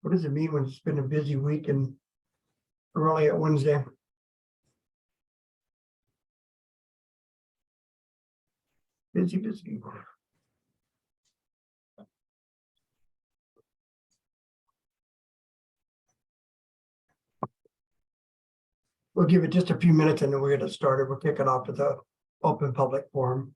What does it mean when it's been a busy week and early at Wednesday? Busy. We'll give it just a few minutes and then we'll get it started. We'll kick it off with the open public forum.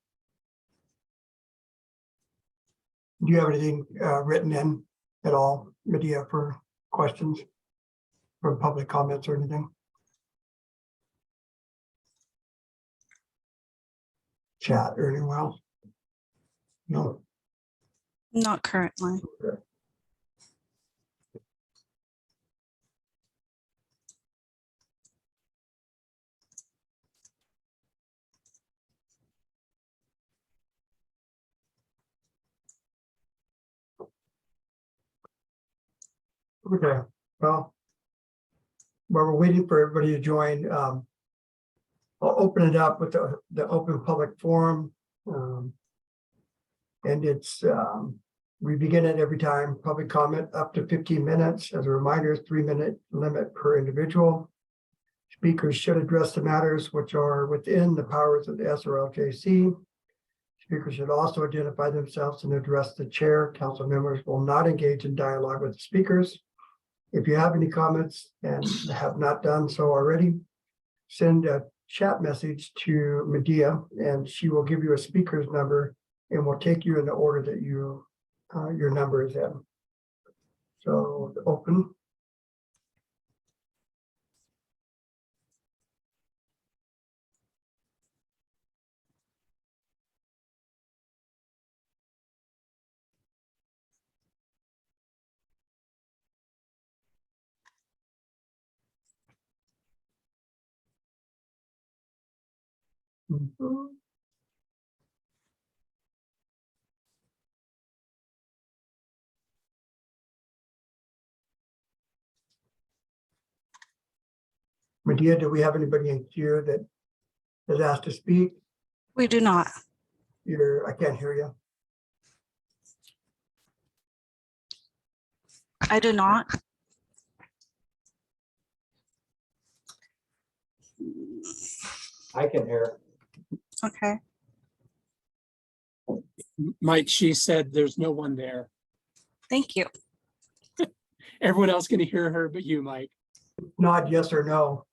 Do you have anything written in at all, Medea, for questions from public comments or anything? Chat or anyone else? No. Not currently. Okay. Okay, well, while we're waiting for everybody to join, I'll open it up with the open public forum. And it's, we begin it every time, public comment up to 15 minutes. As a reminder, 3-minute limit per individual. Speakers should address the matters which are within the powers of the SRLJC. Speakers should also identify themselves and address the chair. Council members will not engage in dialogue with the speakers. If you have any comments and have not done so already, send a chat message to Medea and she will give you a speaker's number and we'll take you in the order that you your number is in. So open. Mhm. Medea, do we have anybody in queue that has asked to speak? We do not. I can't hear you. I do not. I can hear. Okay. Mike, she said there's no one there. Thank you. Everyone else can hear her, but you, Mike. Nod yes or no.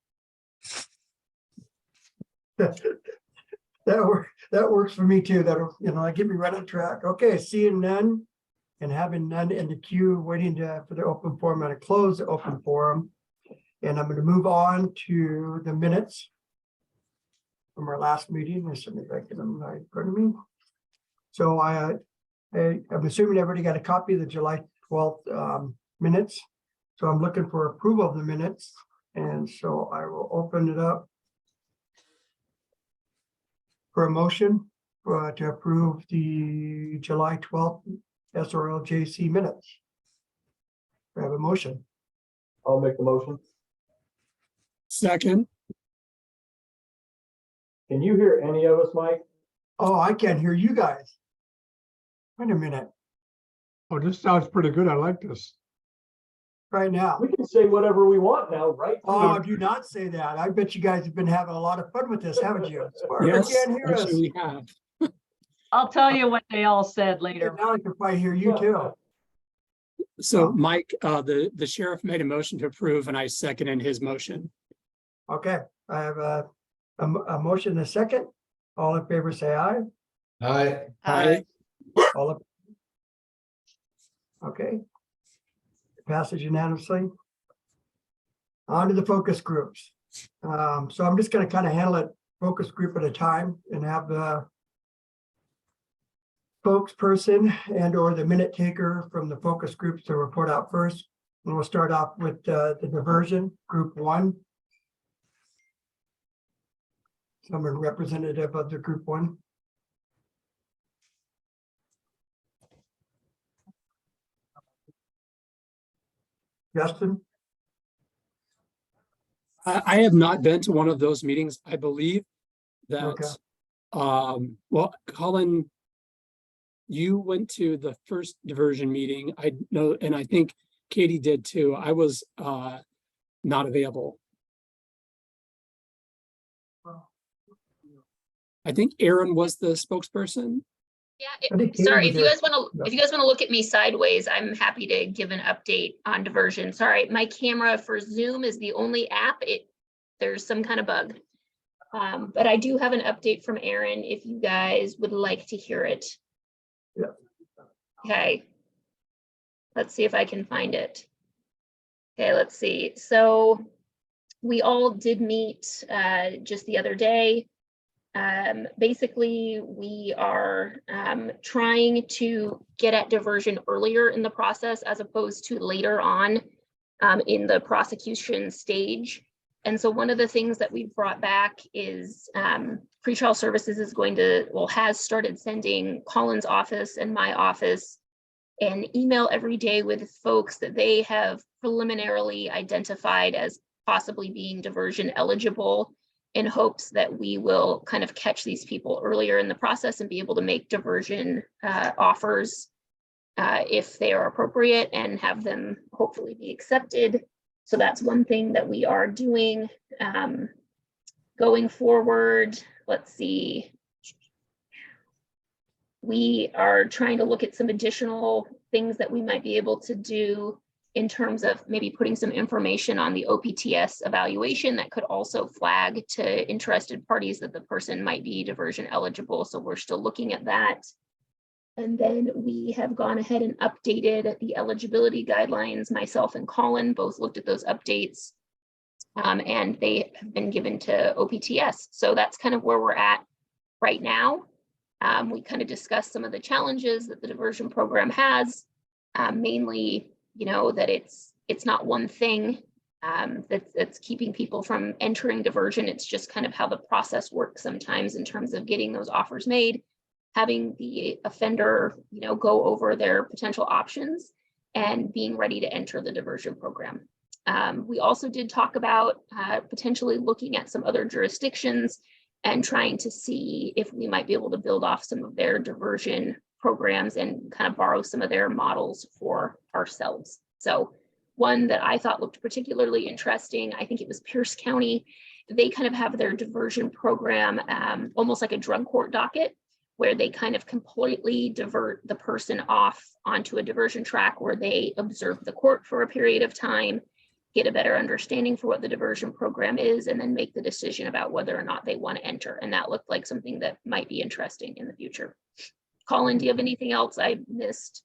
That works for me too. That'll, get me right on track. Okay, seeing none and having none in the queue waiting for the open forum, I'm going to close the open forum. And I'm going to move on to the minutes from our last meeting. There's something back in them right in front of me. So I'm assuming everybody got a copy of the July 12th minutes. So I'm looking for approval of the minutes. And so I will open it up for a motion to approve the July 12th SRLJC minutes. I have a motion. I'll make the motion. Second. Can you hear any of us, Mike? Oh, I can't hear you guys. Wait a minute. Oh, this sounds pretty good. I like this. Right now. We can say whatever we want now, right? Oh, do not say that. I bet you guys have been having a lot of fun with this, haven't you? Barbara Yes, can't hear us. actually we have. I'll tell you what they all said later. Now I can probably hear you too. So Mike, the sheriff made a motion to approve and I seconded his motion. Okay, I have a motion and a second. All in favor, say aye. Aye. Aye. All up. Okay. Passes unanimously. On to the focus groups. So I'm just going to kind of handle it focus group at a time and have the spokesperson and or the minute taker from the focus groups to report out first. And we'll start off with the diversion, group 1. Someone representative of the group 1. Justin? I have not been to one of those meetings. I believe that Okay. Well, Colin, you went to the first diversion meeting. I know, and I think Katie did too. I was not available. I think Aaron was the spokesperson. I think Katie Sorry, was if you there. guys want Yeah. to, if you guys want to look at me sideways, I'm happy to give an update on diversion. Sorry, my camera for Zoom is the only app. There's some kind of bug. But I do have an update from Aaron if you guys would like to hear it. Yeah. Okay. Let's see if I can find it. Okay, let's see. So we all did meet just the other day. Basically, we are trying to get at diversion earlier in the process as opposed to later on in the prosecution stage. And so one of the things that we've brought back is pretrial services is going to, well, has started sending Colin's office and my office an email every day with folks that they have preliminarily identified as possibly being diversion eligible, in hopes that we will kind of catch these people earlier in the process and be able to make diversion offers if they are appropriate and have them hopefully be accepted. So that's one thing that we are doing. Going forward, let's see. We are trying to look at some additional things that we might be able to do in terms of maybe putting some information on the OPTS evaluation that could also flag to interested parties that the person might be diversion eligible. So we're still looking at that. And then we have gone ahead and updated the eligibility guidelines. Myself and Colin both looked at those updates and they have been given to OPTS. So that's kind of where we're at right now. We kind of discussed some of the challenges that the diversion program has, mainly, you know, that it's not one thing that's keeping people from entering diversion. It's just kind of how the process works sometimes in terms of getting those offers made, having the offender, you know, go over their potential options and being ready to enter the diversion program. We also did talk about potentially looking at some other jurisdictions and trying to see if we might be able to build off some of their diversion programs and kind of borrow some of their models for ourselves. So one that I thought looked particularly interesting, I think it was Pierce County. They kind of have their diversion program almost like a drug court docket, where they kind of completely divert the person off onto a diversion track where they observe the court for a period of time, get a better understanding for what the diversion program is, and then make the decision about whether or not they want to enter. And that looked like something that might be interesting in the future. Colin, do you have anything else I missed?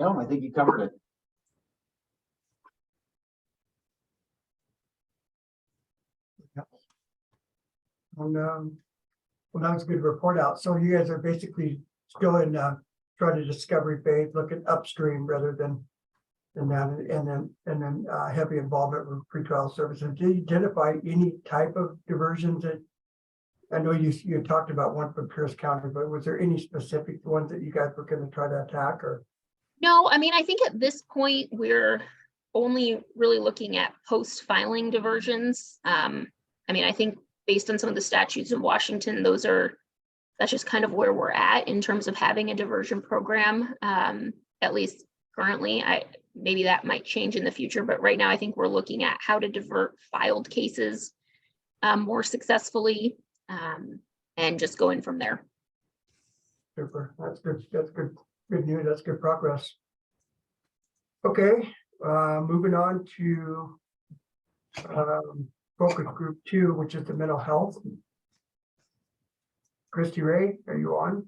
No, I think you covered it. Well, that was a good report out. So you guys are basically still in trying to discovery phase, looking upstream rather than that, and then heavy involvement with pretrial services. Did you identify any type of diversions that? I know you talked about one from Pierce County, but was there any specific ones that you guys were going to try to attack? Or No, I mean, I think at this point we're only really looking at post-filing diversions. I mean, I think based on some of the statutes in Washington, that's just kind of where we're at in terms of having a diversion program. At least currently, maybe that might change in the future, but right now I think we're looking at how to divert filed cases more successfully and just going from there. super, that's good. That's good news. That's good progress. Okay, moving on to focus group 2, which is the mental health. Christy Ray, are you on?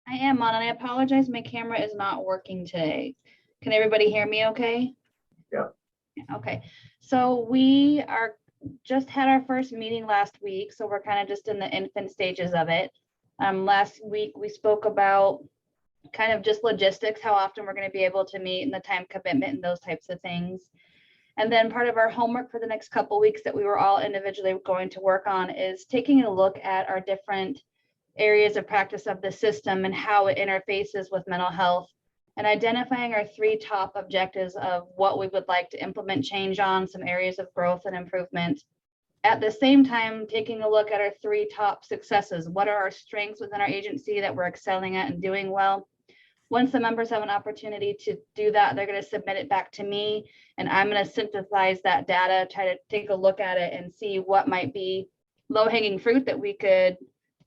I am on, and I apologize, my camera is not working today. Can everybody hear me okay? Yep. Okay, so we just had our first meeting last week, so we're kind of just in the infant stages of it. Last week we spoke about kind of just logistics, how often we're going to be able to meet and the time commitment and those types of things. And then part of our homework for the next couple of weeks that we were all individually going to work on is taking a look at our different areas of practice of the system and how it interfaces with mental health, and identifying our 3 top objectives of what we would like to implement change on, some areas of growth and improvement, at the same time, taking a look at our 3 top successes. What are our strengths within our agency that we're excelling at and doing well? Once the members have an opportunity to do that, they're going to submit it back to me, and I'm going to synthesize that data, try to take a look at it and see what might be low-hanging fruit that we could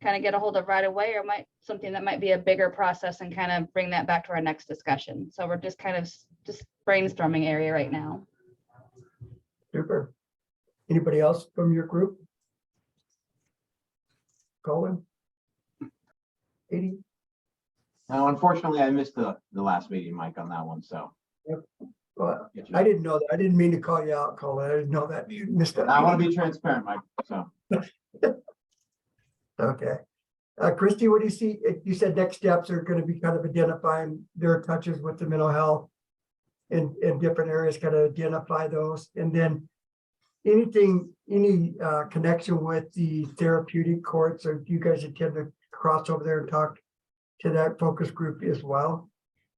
kind of get a hold of right away, or something that might be a bigger process, and kind of bring that back to our next discussion. So we're just kind of just brainstorming area right now. Super. Anybody else from your group? Colin? Katie? Now, unfortunately, I missed the last meeting, Mike, on that one, so. Well, I didn't know that. I didn't mean to call you out, Colin. I didn't know that you missed that. I want to be transparent, Mike, so. Okay. Christy, what do you see? You said next steps are going to be kind of identifying their touches with the mental health in different areas, kind of identify those. And then any connection with the therapeutic courts, or do you guys intend to cross over there and talk to that focus group as well?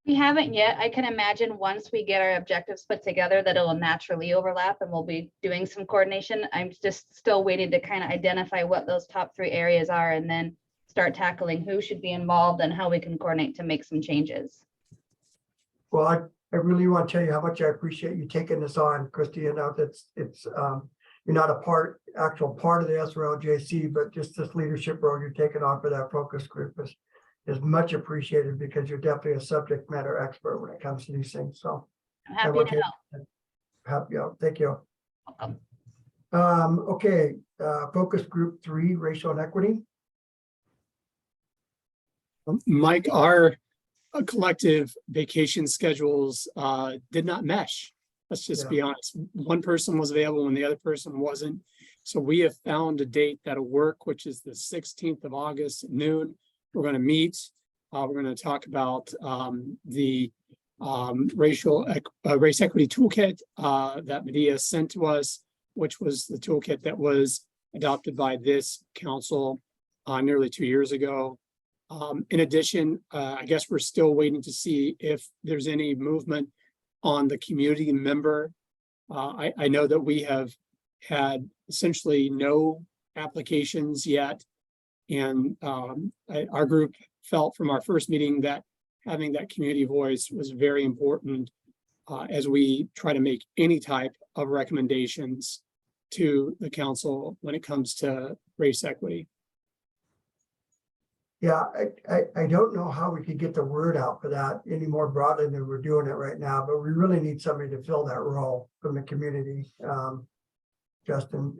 We haven't yet. I can imagine once we get our objectives put together that it'll naturally overlap and we'll be doing some coordination. I'm just still waiting to kind of identify what those top 3 areas are, and then start tackling who should be involved and how we can coordinate to make some changes. Well, I really want to tell you how much I appreciate you taking this on, Christy. You know, you're not a actual part of the SRLJC, but just this leadership role you're taking on for that focus group is much appreciated, because you're definitely a subject matter expert when it comes to these things. So I'm happy to help. Thank you. Welcome. Okay, focus group 3, racial inequity. Mike, our collective vacation schedules did not mesh. Let's just be honest. One person was available when the other person wasn't. So we have found a date that'll work, which is the 16th of August at noon. We're going to meet. We're going to talk about the race equity toolkit that Medea sent to us, which was the toolkit that was adopted by this council nearly 2 years ago. In addition, I guess we're still waiting to see if there's any movement on the community member. I know that we have had essentially no applications yet. And our group felt from our first meeting that having that community voice was very important as we try to make any type of recommendations to the council when it comes to race equity. Yeah, I don't know how we could get the word out for that any more broadly than we're doing it right now, but we really need somebody to fill that role from the community, Justin,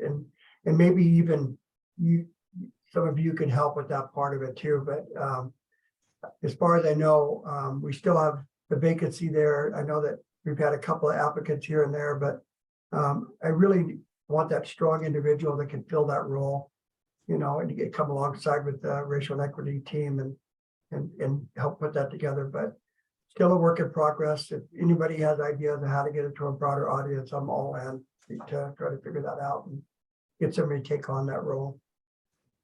and maybe even some of you could help with that part of it too. But as far as I know, we still have the vacancy there. I know that we've had a couple of applicants here and there, but I really want that strong individual that can fill that role, you know, and to come alongside with the racial equity team and help put that together. But still a work in progress. If anybody has ideas on how to get it to a broader audience, I'm all in to try to figure that out and get somebody to take on that role.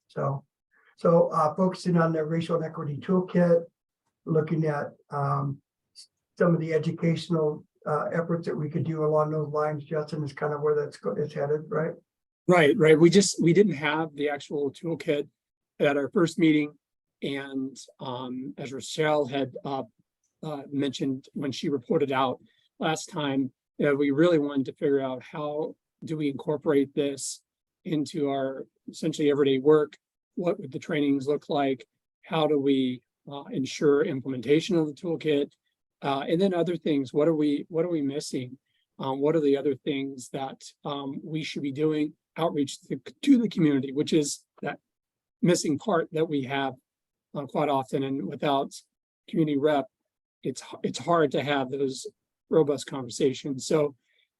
So focusing on the racial equity toolkit, looking at some of the educational efforts that we could do along those lines, Justin, is kind of where it's headed, right? Right. We didn't have the actual toolkit at our first meeting. And as Rochelle had mentioned when she reported out last time, we really wanted to figure out how do we incorporate this into our essentially everyday work. What would the trainings look like? How do we ensure implementation of the toolkit? And then other things, what are we missing? What are the other things that we should be doing? Outreach to the community, which is that missing part that we have quite often. And without community rep, it's hard to have those robust conversations. So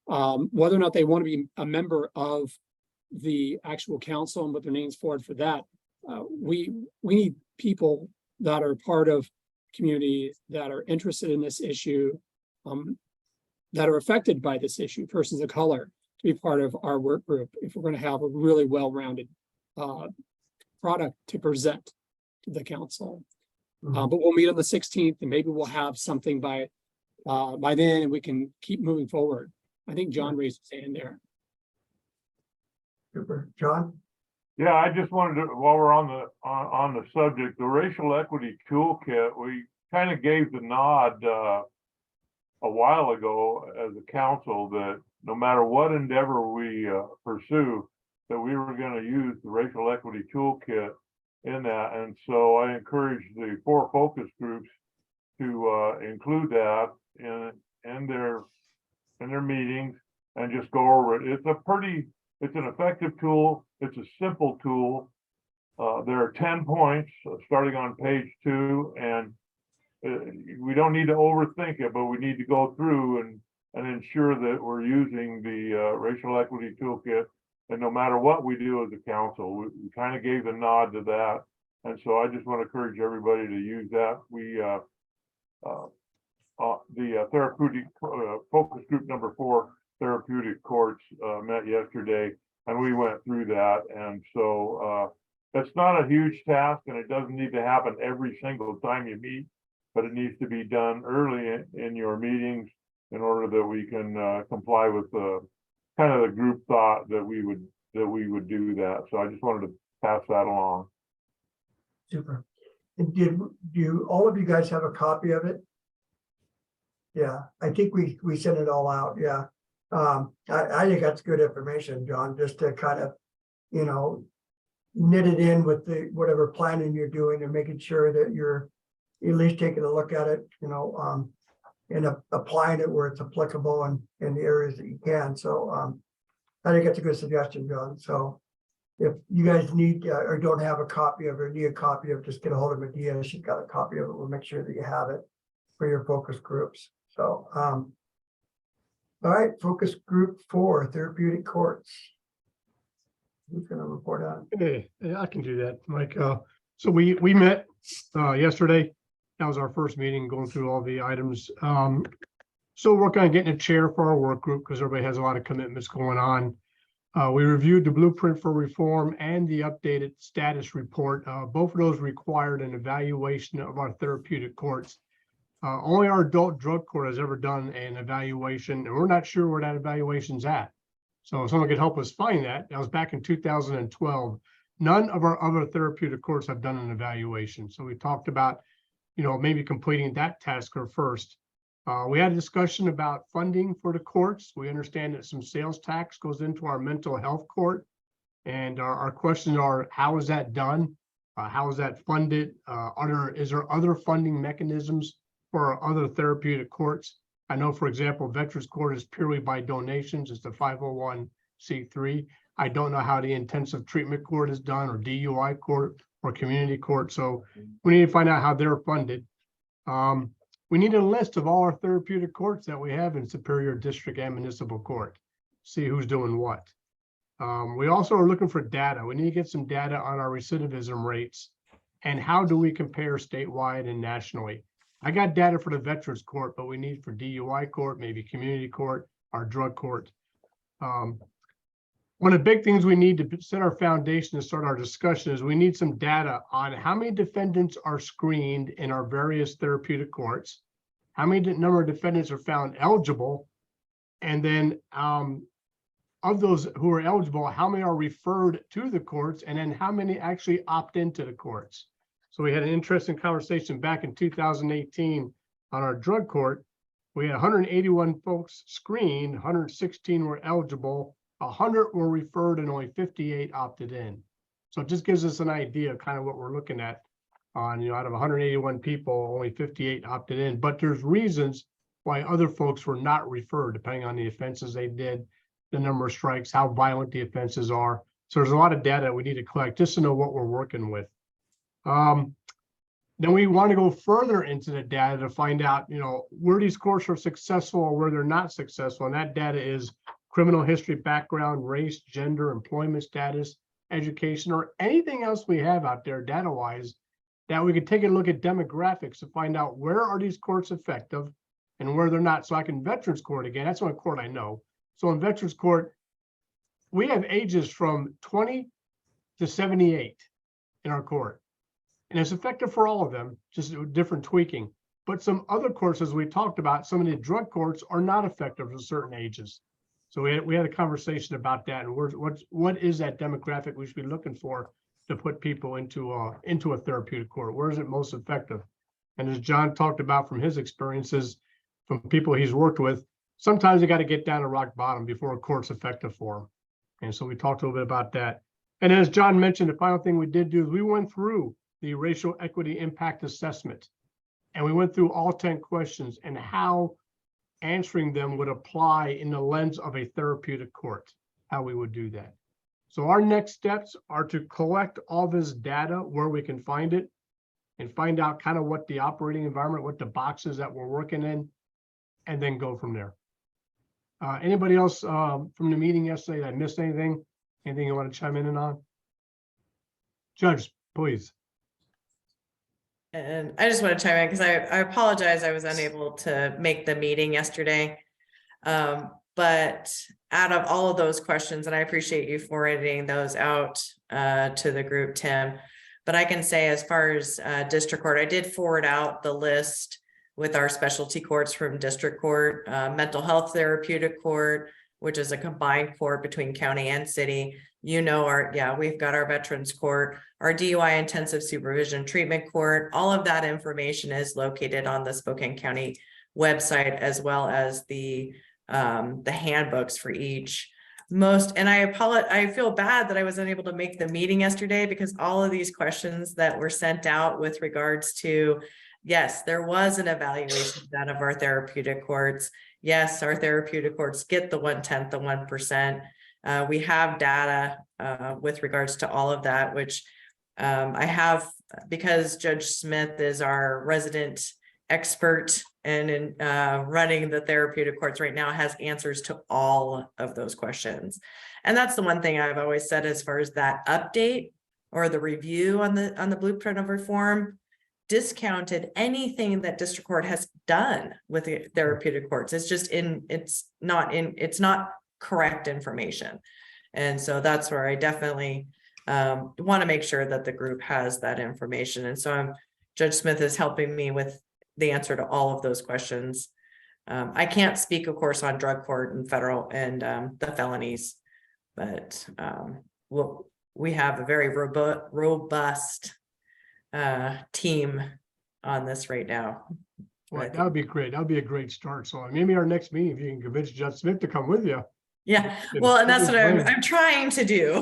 whether or not they want to be a member of the actual council and put their names forward for that, we need people that are part of community, that are interested in this issue, that are affected by this issue, persons of color, to be part of our work group if we're going to have a really well-rounded product to present to the council. But we'll meet on the 16th, and maybe we'll have something by then, and we can keep moving forward. I think John raised his hand there. Super. John? Yeah, I just wanted to, while we're on the subject, the racial equity toolkit, we kind of gave the nod a while ago as a council that no matter what endeavor we pursue, that we were going to use the racial equity toolkit in that. And so I encourage the 4 focus groups to include that in their meetings and just go over it. It's an effective tool. It's a simple tool. There are 10 points starting on page 2, and we don't need to overthink it, but we need to go through and ensure that we're using the racial equity toolkit. And no matter what we do as a council, we kind of gave the nod to that. And so I just want to encourage everybody to use that. The therapeutic focus group number 4, therapeutic courts, met yesterday, and we went through that. And so it's not a huge task, and it doesn't need to happen every single time you meet, but it needs to be done early in your meetings in order that we can comply with kind of the group thought that we would do that. So I just wanted to pass that along. Super. And do all of you guys have a copy of it? Yeah, I think we sent it all out. Yeah. I think that's good information, John, just to kind of, knit it in with the whatever planning you're doing and making sure that you're at least taking a look at it, and applying it where it's applicable and in the areas that you can. So I think that's a good suggestion, John. So if you guys need or don't have a copy of it or need a copy of it, just get a hold of Medea. She's got a copy of it. We'll make sure that you have it for your focus groups. So all right, focus group 4, therapeutic courts. Who's going to report on? Hey, I can do that, Mike. So we met yesterday. That was our first meeting, going through all the items. So we're kind of getting a chair for our work group because everybody has a lot of commitments going on. We reviewed the blueprint for reform and the updated status report. Both of those required an evaluation of our therapeutic courts. Only our adult drug court has ever done an evaluation, and we're not sure where that evaluation's at. So if someone could help us find that, that was back in 2012. None of our other therapeutic courts have done an evaluation. So we talked about, maybe completing that task first. We had a discussion about funding for the courts. We understand that some sales tax goes into our mental health court. And our questions are, how is that done? How is that funded? Is there other funding mechanisms for our other therapeutic courts? I know, for example, Veterans Court is purely by donations. It's the 501c3. I don't know how the intensive treatment court is done, or DUI court, or community court. So we need to find out how they're funded. We need a list of all our therapeutic courts that we have in Superior District and Municipal Court. See who's doing what. We also are looking for data. We need to get some data on our recidivism rates and how do we compare statewide and nationally. I got data for the Veterans Court, but we need for DUI court, maybe community court, our drug court. One of the big things we need to set our foundation to start our discussion is we need some data on how many defendants are screened in our various therapeutic courts, how many number of defendants are found eligible, and then of those who are eligible, how many are referred to the courts, and then how many actually opt into the courts. So we had an interesting conversation back in 2018 on our drug court. We had 181 folks screened, 116 were eligible, 100 were referred, and only 58 opted in. So it just gives us an idea of kind of what we're looking at on, out of 181 people, only 58 opted in. But there's reasons why other folks were not referred, depending on the offenses they did, the number of strikes, how violent the offenses are. So there's a lot of data we need to collect just to know what we're working with. Then we want to go further into the data to find out, where these courts are successful or where they're not successful. And that data is criminal history, background, race, gender, employment status, education, or anything else we have out there data-wise that we could take a look at demographics to find out where are these courts effective and where they're not. So like in Veterans Court, again, that's one court I know. So in Veterans Court, we have ages from 20 to 78 in our court. And it's effective for all of them, just different tweaking. But some other courts, as we talked about, some of the drug courts are not effective for certain ages. So we had a conversation about that and what is that demographic we should be looking for to put people into a therapeutic court? Where is it most effective? And as John talked about from his experiences, from people he's worked with, sometimes you got to get down to rock bottom before a court's effective for them. And so we talked a little bit about that. And as John mentioned, the final thing we did do is we went through the racial equity impact assessment. And we went through all 10 questions and how answering them would apply in the lens of a therapeutic court, how we would do that. So our next steps are to collect all this data where we can find it and find out kind of what the operating environment, what the boxes that we're working in, and then go from there. Anybody else from the meeting yesterday that I missed anything? Anything you want to chime in on? Judge, please. And I just want to chime in because I apologize. I was unable to make the meeting yesterday. But out of all of those questions, and I appreciate you forwarding those out to the group, Tim. But I can say as far as district court, I did forward out the list with our specialty courts from district court, mental health therapeutic court, which is a combined court between county and city. You know, we've got our veterans court, our DUI intensive supervision treatment court. All of that information is located on the Spokane County website, as well as the handbooks for each. And I feel bad that I was unable to make the meeting yesterday because all of these questions that were sent out with regards to, yes, there was an evaluation done of our therapeutic courts. Yes, our therapeutic courts get the 1/10, the 1%. We have data with regards to all of that, which I have, because Judge Smith is our resident expert and in running the therapeutic courts right now, has answers to all of those questions. And that's the one thing I've always said as far as that update or the review on the blueprint of reform, discounted anything that district court has done with the therapeutic courts. It's just it's not correct information. And so that's where I definitely want to make sure that the group has that information. And so Judge Smith is helping me with the answer to all of those questions. I can't speak, of course, on drug court and federal and the felonies, but we have a very robust team on this right now. Well, that would be great. That would be a great start. So maybe our next meeting, if you can convince Judge Smith to come with you. Yeah, well, and that's what I'm trying to do.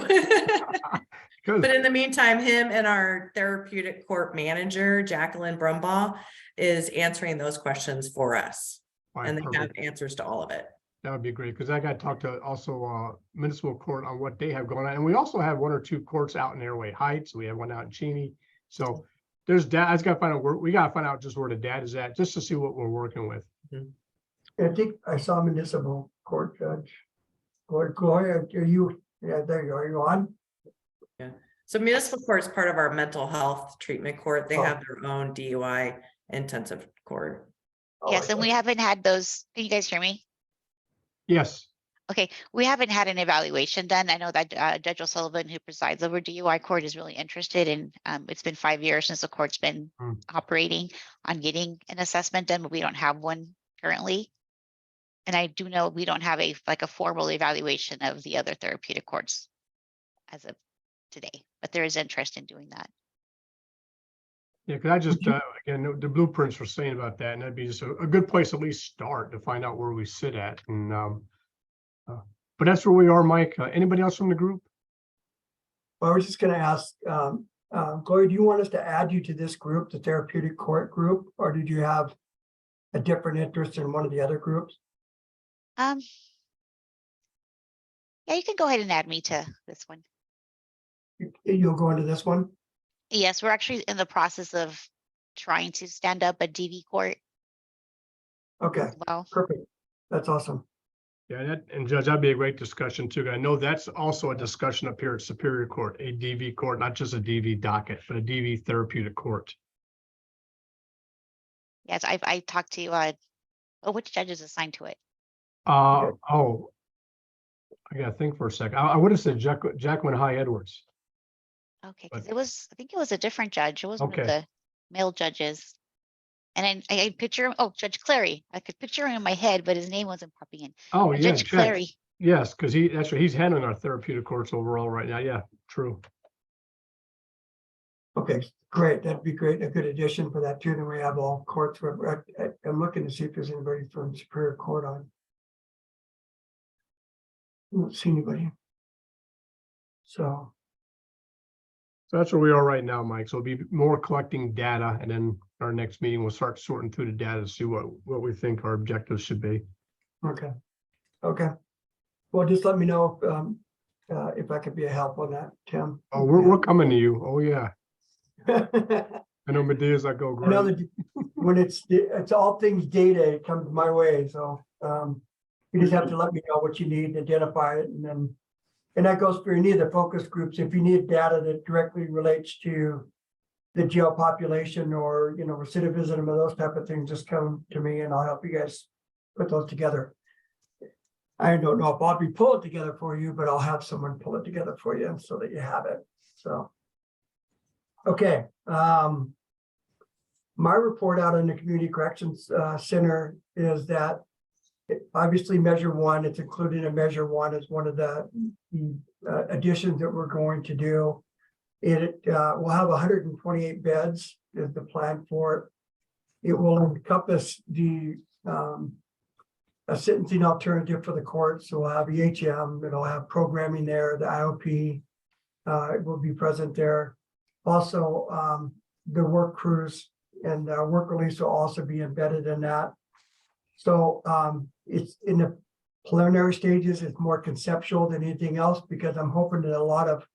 But in the meantime, him and our therapeutic court manager, Jacqueline Brumbaugh, is answering those questions for us. And they have answers to all of it. That would be great, because I got to talk to also municipal court on what they have going on. And we also have 1 or 2 courts out in Airway Heights. We have one out in Cheney. So there's data. I just got to find out where we got to find out just where the data is at, just to see what we're working with. I think I saw municipal court judge. Gloria, are you? Yeah, there you go. Are you on? Yeah. So municipal court is part of our mental health treatment court. They have their own DUI intensive court. Yes, and we haven't had those. Can you guys hear me? Yes. Okay, we haven't had an evaluation done. I know that Judge O'Sullivan, who presides over DUI court, is really interested in. It's been 5 years since the court's been operating on getting an assessment done, but we don't have one currently. And I do know we don't have a formal evaluation of the other therapeutic courts as of today, but there is interest in doing that. Yeah, because I just, again, the blueprints were saying about that, and that'd be just a good place to at least start to find out where we sit at. And but that's where we are, Mike. Anybody else from the group? Well, I was just going to ask, Gloria, do you want us to add you to this group, the therapeutic court group, or did you have a different interest in one of the other groups? Yeah, you can go ahead and add me to this one. You'll go into this one? Yes, we're actually in the process of trying to stand up a DV court. Okay, well, perfect. That's awesome. Yeah, and Judge, that'd be a great discussion too. I know that's also a discussion up here at Superior Court, a DV court, not just a DV docket, but a DV therapeutic court. Yes, I talked to which judge is assigned to it? Oh, I gotta think for a second. I would have said Jacqueline High Edwards. Okay, because I think it was a different judge. It was one Okay. of the male judges. And I picture him, Judge Clary. I could picture him in my head, but his name wasn't popping in. Oh, yeah, Judge Clary. Yes, because he's handling our therapeutic courts overall right now. Yeah, true. Okay, great. That'd be great. A good addition for that too. Then we have all courts. I'm looking to see if there's anybody from Superior Court on. I don't see anybody. So, So that's where we are right now, Mike. So it'll be more collecting data, and then our next meeting, we'll start sorting through the data to see what we think our objectives should be. okay. Okay. Well, just let me know if I could be a help on that, Tim. Oh, we're coming to you. Oh, yeah. I know Medea's like, oh, I know great. that when it's all things data, it comes my way. So you just have to let me know what you need, identify it, and that goes for any of the focus groups. If you need data that directly relates to the jail population or recidivism or those type of things, just come to me and I'll help you guys put those together. I don't know if I'll be pull it together for you, but I'll have someone pull it together for you so that you have it. So, okay. My report out in the Community Corrections Center is that obviously Measure 1, it's included in Measure 1 as one of the additions that we're going to do. It will have 128 beds is the plan for it. It will encompass a sentencing alternative for the courts. So we'll have EHM, it'll have programming there, the IOP it will be present there. Also, the work crews and work release will also be embedded in that. So it's in the preliminary stages, it's more conceptual than anything else, because I'm hoping that a lot of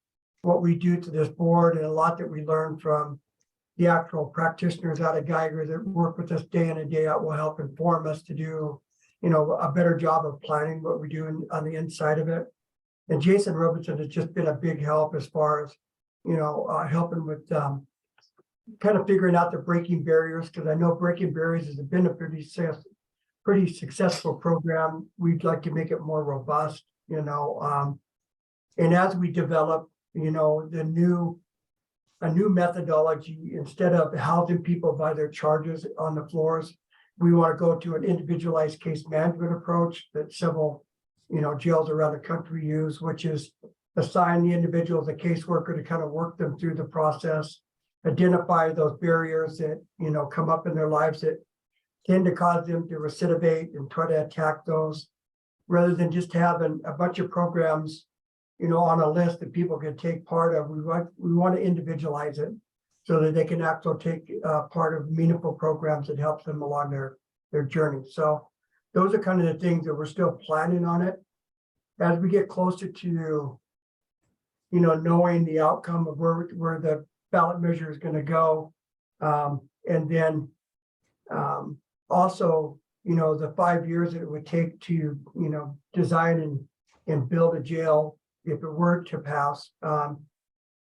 what we do to this board and a lot that we learn from the actual practitioners out of Geiger that work with us day in and day out will help inform us to do a better job of planning what we do on the inside of it. And Jason Robertson has just been a big help as far as, helping with kind of figuring out the breaking barriers, because I know breaking barriers has been a pretty successful program. We'd like to make it more robust, and as we develop, a new methodology, instead of housing people by their charges on the floors, we want to go to an individualized case management approach that several, jails around the country use, which is assign the individual as a caseworker to kind of work them through the process, identify those barriers that, come up in their lives that tend to cause them to recidivate and try to attack those, rather than just having a bunch of programs, on a list that people can take part of. We want to individualize it so that they can actually take part of meaningful programs that help them along their journey. So those are kind of the things that we're still planning on it. As we get closer to, knowing the outcome of where the ballot measure is going to go, and then also, the 5 years that it would take to, design and build a jail if it were to pass.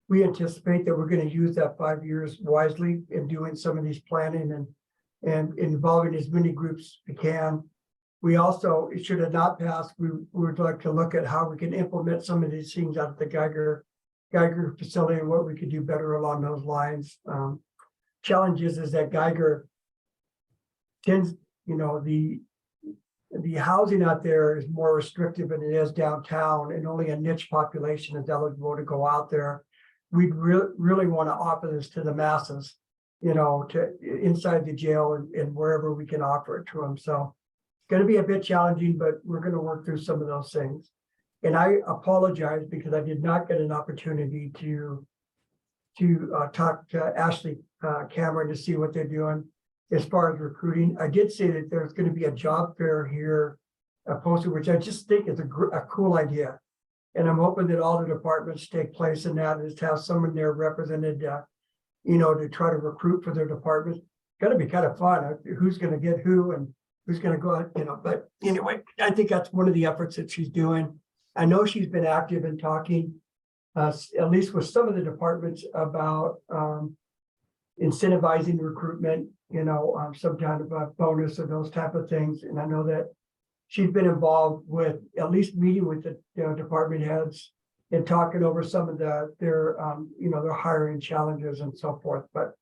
We anticipate that we're going to use that 5 years wisely in doing some of these planning and involving as many groups as we can. We also, it should have not passed, we would like to look at how we can implement some of these things out of the Geiger facility and what we could do better along those lines. Challenge is that Geiger tends, the housing out there is more restrictive than it is downtown, and only a niche population is eligible to go out there. We'd really want to offer this to the masses, to inside the jail and wherever we can offer it to them. So it's going to be a bit challenging, but we're going to work through some of those things. And I apologize because I did not get an opportunity to talk to Ashley Cameron to see what they're doing as far as recruiting. I did say that there's going to be a job fair here posted, which I just think is a cool idea. And I'm hoping that all the departments take place in that, is to have someone there represented, to try to recruit for their departments. It's going to be kind of fun. Who's going to get who and who's going to go out, but anyway, I think that's one of the efforts that she's doing. I know she's been active in talking, at least with some of the departments, about incentivizing recruitment, some kind of a bonus or those type of things. And I know that she's been involved with at least meeting with the department heads and talking over some of their hiring challenges and so forth. But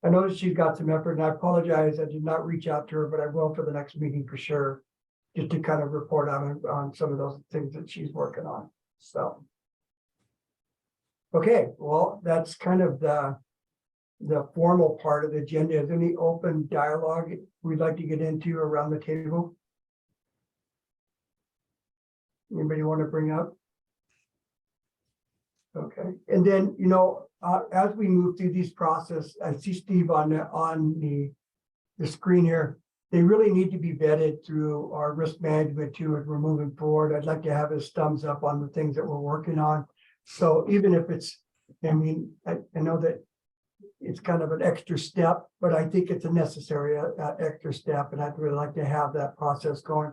I know that she's got some effort, and I apologize, I did not reach out to her, but I will for the next meeting for sure. just to kind of report on some of those things that she's working on, so. Okay, well, that's kind of the formal part of the agenda. Is there any open dialogue we'd like to get into around the table? Anybody want to bring up? Okay, and then, you know, as we move through these process, I see Steve on the screen here. They really need to be vetted through our risk management too, as we're moving forward. I'd like to have his thumbs up on the things that we're working on. So even if it's, I mean, I know that it's kind of an extra step, but I think it's a necessary extra step, and I'd really like to have that process going.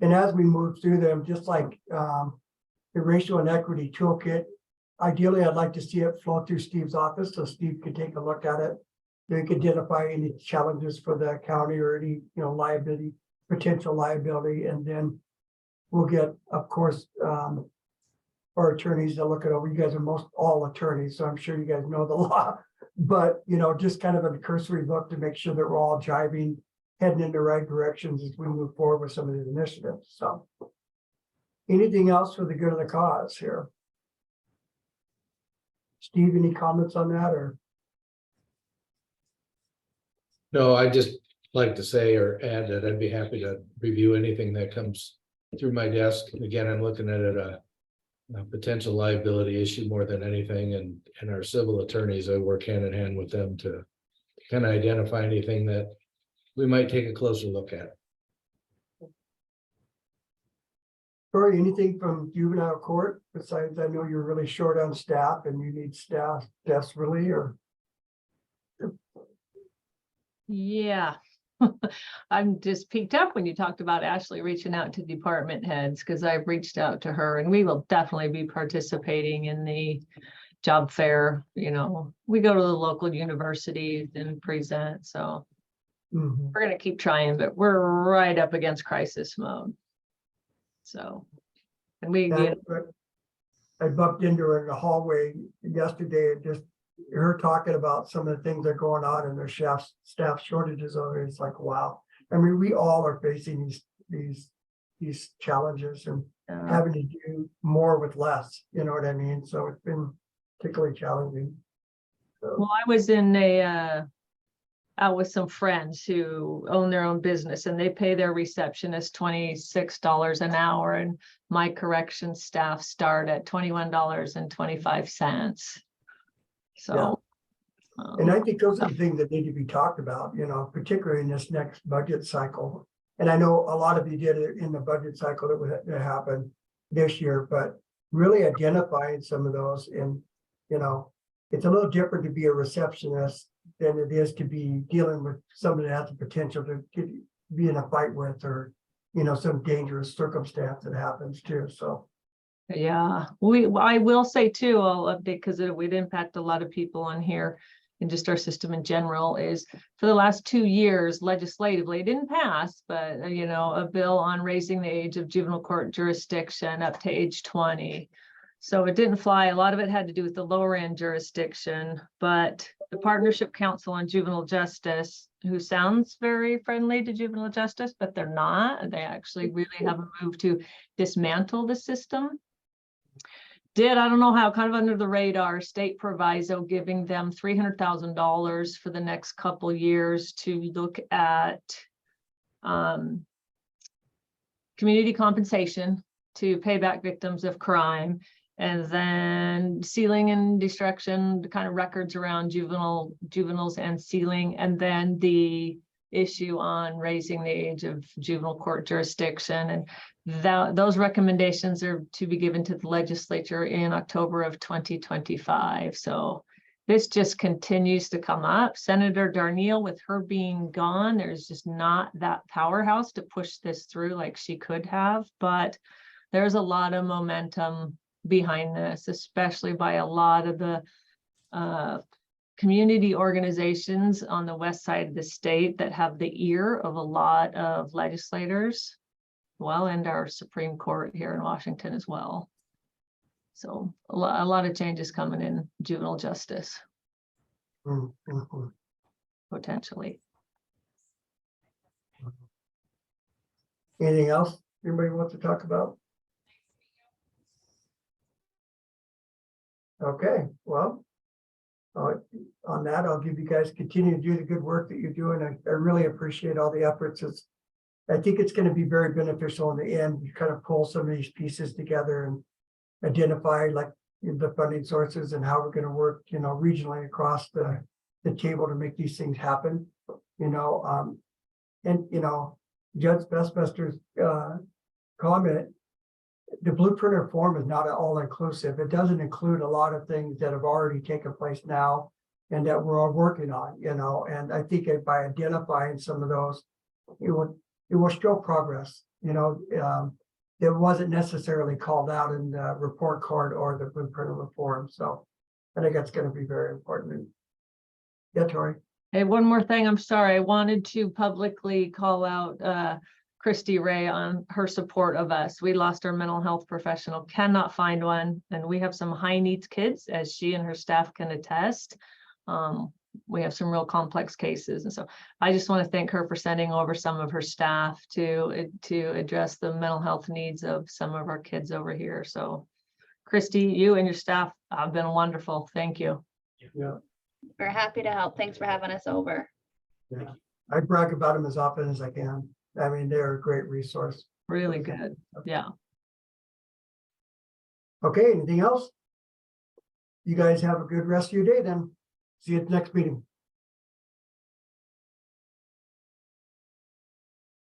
And as we move through them, just like the racial and equity toolkit, ideally, I'd like to see it flow through Steve's office so Steve could take a look at it. They could identify any challenges for the county or any, you know, liability, potential liability, and then we'll get, of course, our attorneys to look it over. You guys are most all attorneys, so I'm sure you guys know the law. But, you know, just kind of a cursory look to make sure that we're all jiving, heading in the right directions as we move forward with some of these initiatives. So anything else for the good of the cause here? Steve, any comments on that, or? No, I'd just like to say or add that I'd be happy to review anything that comes through my desk. Again, I'm looking at it a potential liability issue more than anything, and our civil attorneys, I work hand in hand with them to kind of identify anything that we might take a closer look at. Corey, anything from juvenile court besides, I know you're really short on staff and you need staff desperately, or? Yeah. I'm just piqued up when you talked about Ashley reaching out to department heads, because I've reached out to her, and we will definitely be participating in the job fair. You know, we go to the local universities and present, so we're going to keep trying, but we're right up against crisis mode. So, and we, I bumped into her in the hallway yesterday and just her talking about some of the things that are going on in their staff shortages over. It's like, wow. I mean, we all are facing these challenges and having to do more with less, you know what I mean? So it's been particularly challenging. So. Well, I was out with some friends who own their own business, and they pay their receptionist $26 an hour, and my corrections staff start at $21.25. So, yeah. And I think those are the things that need to be talked about, you know, particularly in this next budget cycle. And I know a lot of you did it in the budget cycle that happened this year, but really identifying some of those. And, you know, it's a little different to be a receptionist than it is to be dealing with somebody that has the potential to be in a fight with, or, you know, some dangerous circumstance that happens too. So. Yeah, I will say too, I'll update because it would impact a lot of people on here and just our system in general, is for the last 2 years legislatively, it didn't pass, but you know, a bill on raising the age of juvenile court jurisdiction up to age 20. So it didn't fly. A lot of it had to do with the lower end jurisdiction, but the Partnership Council on Juvenile Justice, who sounds very friendly to juvenile justice, but they're not. They actually really have a move to dismantle the system. I don't know how, kind of under the radar, state proviso giving them $300,000 for the next couple years to look at community compensation to pay back victims of crime, and then sealing and destruction, the kind of records around juveniles and sealing, and then the issue on raising the age of juvenile court jurisdiction. And those recommendations are to be given to the legislature in October of 2025. So this just continues to come up. Senator Darneal, with her being gone, there's just not that powerhouse to push this through like she could have, but there's a lot of momentum behind this, especially by a lot of the community organizations on the west side of the state that have the ear of a lot of legislators, well, and our Supreme Court here in Washington as well. So a lot of changes coming in juvenile justice, potentially. Anything else anybody wants to talk about? Okay, well, on that, I'll give you guys continue to do the good work that you're doing. I really appreciate all the efforts. I think it's going to be very beneficial in the end. You kind of pull some of these pieces together and identify like the funding sources and how we're going to work, regionally across the table to make these things happen, and, Judge Bestmaster's comment, the blueprint reform is not all inclusive. It doesn't include a lot of things that have already taken place now and that we're all working on, and I think by identifying some of those, it will show progress, it wasn't necessarily called out in the report card or the blueprint reform. So I think that's going to be very important. Yeah, Tori. Hey, one more thing. I'm sorry. I wanted to publicly call out Christy Ray on her support of us. We lost our mental health professional, cannot find one. And we have some high needs kids, as she and her staff can attest. We have some real complex cases. And so I just want to thank her for sending over some of her staff to address the mental health needs of some of our kids over here. So Christy, you and your staff have been wonderful. Thank you. Yeah. We're happy to help. Thanks for having us over. Yeah. I brag about them as often as I can. I mean, they're a great resource. Really good. Yeah. Okay, anything else? You guys have a good rest of your day then. See you at the next meeting.